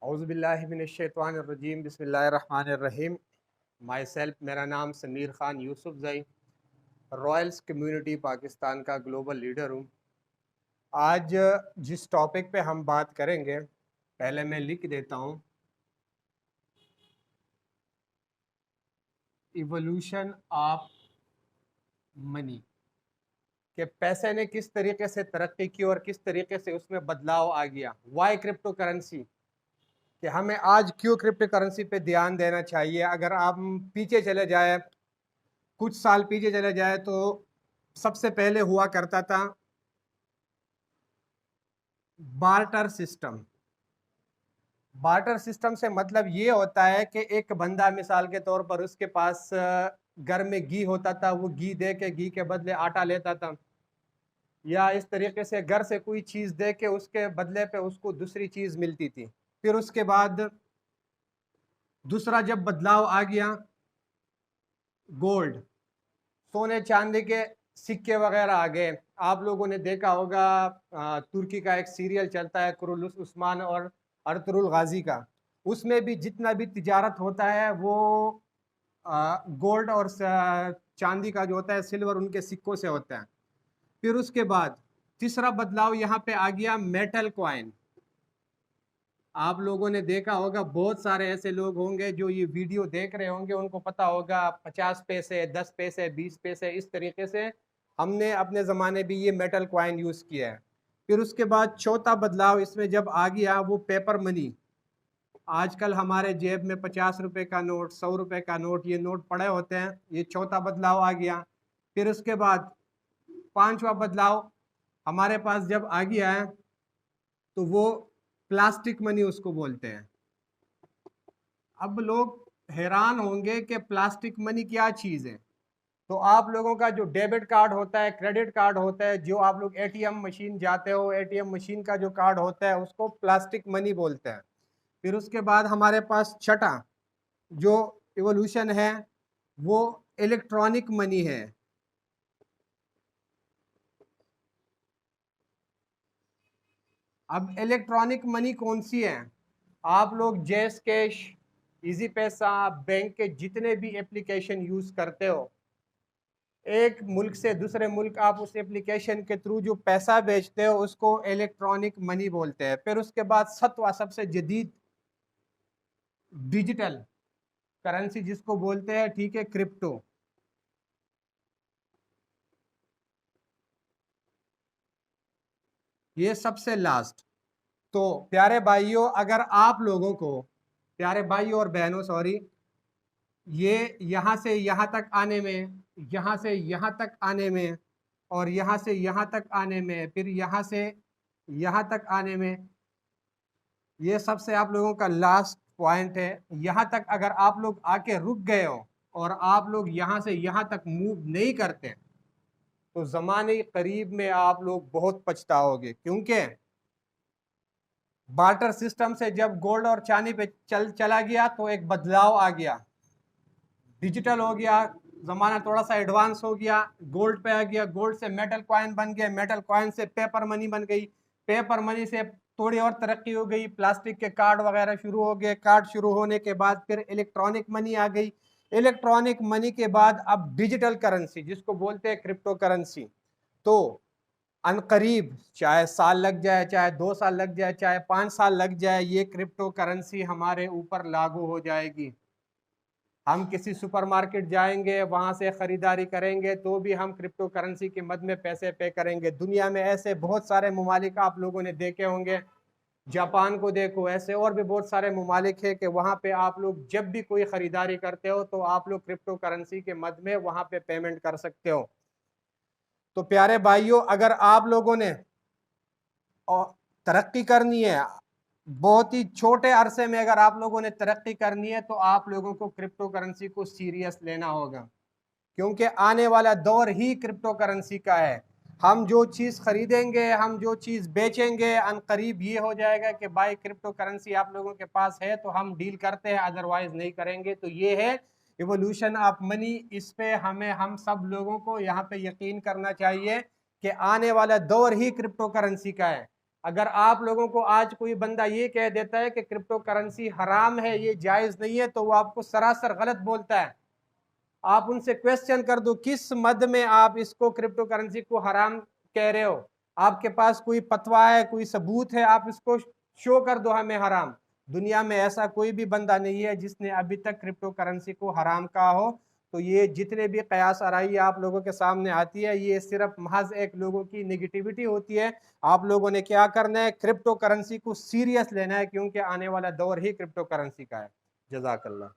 औज़ुबिल्लाहिमिनश्शैतानिर्रजीम बिस्मिल्लाहिर्रहमानिर्रहीम। My self, मेरा नाम समीर ख़ान यूसुफ़ज़ई, रॉयल्स कम्युनिटी पाकिस्तान का ग्लोबल लीडर हूँ। आज जिस टॉपिक पे हम बात करेंगे, पहले मैं लिख देता हूँ, इवोल्यूशन ऑफ मनी, कि पैसे ने किस तरीके से तरक्की की और किस तरीके से उसमें बदलाव आ गया। वाई क्रिप्टो करेंसी, कि हमें आज क्यों क्रिप्टो करेंसी पे ध्यान देना चाहिए। अगर आप पीछे चले जाए, कुछ साल पीछे चले जाए, तो सबसे पहले हुआ करता था बार्टर सिस्टम। बार्टर सिस्टम से मतलब ये होता है कि एक बंदा मिसाल के तौर पर उसके पास घर में घी होता था, वो घी दे के घी के बदले आटा लेता था, या इस तरीके से घर से कोई चीज़ दे के उसके बदले पे उसको दूसरी चीज़ मिलती थी। फिर उसके बाद दूसरा जब बदलाव आ गया, गोल्ड, सोने चांदी के सिक्के वगैरह आ गए। आप लोगों ने देखा होगा, तुर्की का एक सीरियल चलता है कुरुलुस उस्मान और अर्तुरुल गाजी का, उसमें भी जितना भी तिजारत होता है वो गोल्ड और चांदी का जो होता है, सिल्वर, उनके सिक्कों से होता है। फिर उसके बाद तीसरा बदलाव यहाँ पे आ गया, मेटल कॉइन। आप लोगों ने देखा होगा, बहुत सारे ऐसे लोग होंगे जो ये वीडियो देख रहे होंगे, उनको पता होगा 50 पैसे, 10 पैसे, 20 पैसे, इस तरीके से हमने अपने ज़माने भी ये मेटल कॉइन यूज़ किया है। फिर उसके बाद चौथा बदलाव इसमें जब आ गया, वो पेपर मनी। आजकल हमारे जेब में 50 रुपए का नोट, 100 रुपए का नोट, ये नोट पड़े होते हैं। ये चौथा बदलाव आ गया। फिर उसके बाद पांचवा बदलाव हमारे पास जब आ गया है, तो वो प्लास्टिक मनी उसको बोलते हैं। अब लोग हैरान होंगे कि प्लास्टिक मनी क्या चीज़ है। तो आप लोगों का जो डेबिट कार्ड होता है, क्रेडिट कार्ड होता है, जो आप लोग एटीएम मशीन जाते हो, एटीएम मशीन का जो कार्ड होता है उसको प्लास्टिक मनी बोलते हैं। फिर उसके बाद हमारे पास छठा जो इवोल्यूशन है, वो इलेक्ट्रॉनिक मनी है। अब इलेक्ट्रॉनिक मनी कौन सी है? आप लोग जैस कैश, इजी पैसा, बैंक के जितने भी एप्लीकेशन यूज करते हो, एक मुल्क से दूसरे मुल्क आप उस एप्लीकेशन के थ्रू जो पैसा भेजते हो उसको इलेक्ट्रॉनिक मनी बोलते हैं। फिर उसके बाद सतवा सबसे जदीद डिजिटल करेंसी जिसको बोलते हैं, ठीक है, क्रिप्टो। ये सबसे लास्ट। तो प्यारे भाइयों, अगर आप लोगों को, प्यारे भाइयों और बहनों, सॉरी, ये यहाँ से यहाँ तक आने में, यहाँ से यहाँ तक आने में, और यहाँ से यहाँ तक आने में, फिर यहाँ से यहाँ तक आने में, ये सबसे आप लोगों का लास्ट पॉइंट है। यहाँ तक अगर आप लोग आके रुक गए हो और आप लोग यहाँ से यहाँ तक मूव नहीं करते, तो ज़माने करीब में आप लोग बहुत पछताओगे। क्योंकि बार्टर सिस्टम से जब गोल्ड और चांदी पे चला गया, तो एक बदलाव आ गया, डिजिटल हो गया, ज़माना थोड़ा सा एडवांस हो गया, गोल्ड पे आ गया, गोल्ड से मेटल कॉइन बन गया, मेटल कॉइन से पेपर मनी बन गई, पेपर मनी से थोड़ी और तरक्की हो गई, प्लास्टिक के कार्ड वगैरह शुरू हो गए, कार्ड शुरू होने के बाद फिर इलेक्ट्रॉनिक मनी आ गई, इलेक्ट्रॉनिक मनी के बाद अब डिजिटल करेंसी जिसको बोलते हैं क्रिप्टो करेंसी। तो अनकरीब, चाहे साल लग जाए, चाहे 2 साल लग जाए, चाहे 5 साल लग जाए, ये क्रिप्टो करेंसी हमारे ऊपर लागू हो जाएगी। हम किसी सुपरमार्केट जाएंगे, वहां से खरीदारी करेंगे, तो भी हम क्रिप्टो करेंसी की मद में पैसे पे करेंगे। दुनिया में ऐसे बहुत सारे ममालिक आप लोगों ने देखे होंगे, जापान को देखो, ऐसे और भी बहुत सारे ममालिक है कि वहां पे आप लोग जब भी कोई खरीदारी करते हो तो आप लोग क्रिप्टो करेंसी के मद में वहां पे पेमेंट कर सकते हो। तो प्यारे भाइयों, अगर आप लोगों ने और तरक्की करनी है, बहुत ही छोटे अरसे में अगर आप लोगों ने तरक्की करनी है, तो आप लोगों को क्रिप्टो करेंसी को सीरियस लेना होगा। क्योंकि आने वाला दौर ही क्रिप्टो करेंसी का है। हम जो चीज़ खरीदेंगे, हम जो चीज़ बेचेंगे, अनकरीब ये हो जाएगा कि भाई क्रिप्टो करेंसी आप लोगों के पास है तो हम डील करते हैं, अदरवाइज नहीं करेंगे। तो ये है इवोल्यूशन ऑफ मनी। इस पे हमें, हम सब लोगों को यहाँ पे यकीन करना चाहिए कि आने वाला दौर ही क्रिप्टो करेंसी का है। अगर आप लोगों को आज कोई बंदा ये कह देता है कि क्रिप्टो करेंसी हराम है, ये जायज नहीं है, तो वो आपको सरासर गलत बोलता है। आप उनसे क्वेश्चन कर दो किस मद में आप इसको क्रिप्टो करेंसी को हराम कह रहे हो, आपके पास कोई फतवा है, कोई सबूत है, आप इसको शो कर दो हमें हराम। दुनिया में ऐसा कोई भी बंदा नहीं है जिसने अभी तक क्रिप्टो करेंसी को हराम कहा हो। तो ये जितने भी कयास आराई आप लोगों के सामने आती है, ये सिर्फ महज एक लोगों की निगेटिविटी होती है। आप लोगों ने क्या करना है, क्रिप्टो करेंसी को सीरियस लेना है, क्योंकि आने वाला दौर ही क्रिप्टो करेंसी का है। जज़ाकल्लाह।